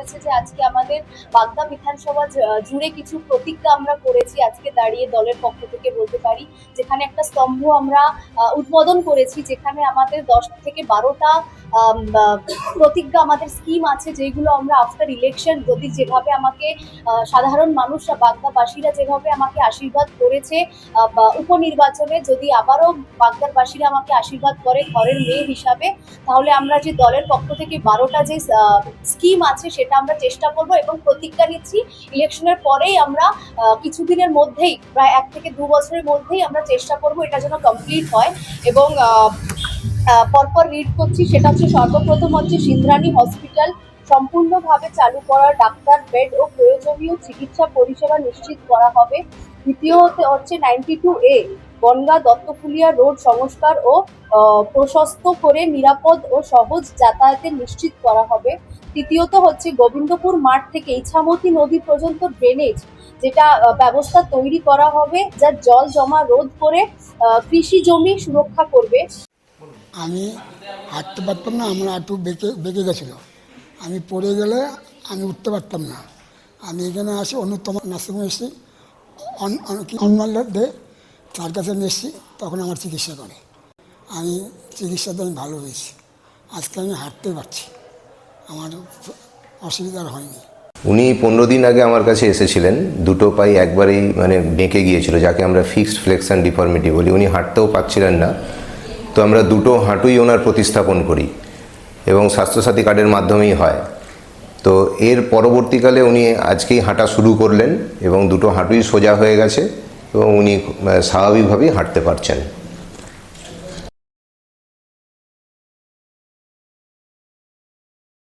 হয়েছে যে আজকে আমাদের বাগদা বিধানসভা জুড়ে কিছু প্রতিজ্ঞা আমরা করেছি আজকে দাঁড়িয়ে দলের পক্ষ থেকে বলতে পারি, যেখানে একটা স্তম্ভ আমরা উদ্বোধন করেছি, যেখানে আমাদের 10 থেকে 12টা প্রতিজ্ঞা আমাদের স্কিম আছে, যেগুলো আমরা আফটার ইলেকশন যদি যেভাবে আমাকে সাধারণ মানুষরা বাগদাবাসীরা যেভাবে আমাকে আশীর্বাদ করেছে উপনির্বাচনে, যদি আবারও বাগদারবাসীরা আমাকে আশীর্বাদ করে ঘরের মেয়ে হিসাবে, তাহলে আমরা যে দলের পক্ষ থেকে 12টা যে স্কিম আছে সেটা আমরা চেষ্টা করব এবং প্রতিজ্ঞা নিচ্ছি ইলেকশনের পরেই আমরা কিছুদিনের মধ্যেই প্রায় 1 থেকে 2 বছরের মধ্যেই আমরা চেষ্টা করব এটা যেন কমপ্লিট হয়। এবং পরপর রিড করছি, সেটা হচ্ছে সর্বপ্রথম হচ্ছে সিন্দ্রানী হসপিটাল সম্পূর্ণভাবে চালু করা, ডাক্তার বেড ও প্রয়োজনীয় চিকিৎসা পরিষেবা নিশ্চিত করা হবে। দ্বিতীয় হচ্ছে 92A বনগাঁ দত্তফুলিয়া রোড সংস্কার ও প্রশস্ত করে নিরাপদ ও সহজ যাতায়াতের নিশ্চিত করা হবে। তৃতীয়ত হচ্ছে গোবিন্দপুর মাঠ থেকে ইছামতি নদী পর্যন্ত ড্রেনেজ যেটা ব্যবস্থা তৈরি করা হবে, যা জল জমা রোধ করে কৃষি জমি সুরক্ষা করবে। আমি হাঁটতে পারতাম না, আমার হাঁটু বেঁকে গেছিলো, আমি পড়ে গেলে আমি উঠতে পারতাম না। আমি এখানে আসি অন্যতম নার্সিংহোমে এসেছি, দে তার কাছে আমি এসেছি, তখন আমার চিকিৎসা করে, আমি চিকিৎসাতে আমি ভালো হয়েছি। আজকে আমি হাঁটতে পারছি, আমার অসুবিধা হয়নি। উনি 15 দিন আগে আমার কাছে এসেছিলেন, দুটো পাই একবারেই বেঁকে গিয়েছিল, যাকে আমরা ফিক্সড ফ্লেক্সন ডিফর্মিটি বলি। উনি হাঁটতেও পারছিলেন না, তো আমরা দুটো হাঁটুই ওনার প্রতিস্থাপন করি এবং স্বাস্থ্যসাথী কার্ডের মাধ্যমেই হয়। তো এর পরবর্তীকালে উনি আজকেই হাঁটা শুরু করলেন এবং দুটো হাঁটুই সোজা হয়ে গেছে এবং উনি স্বাভাবিকভাবেই হাঁটতে পারছেন।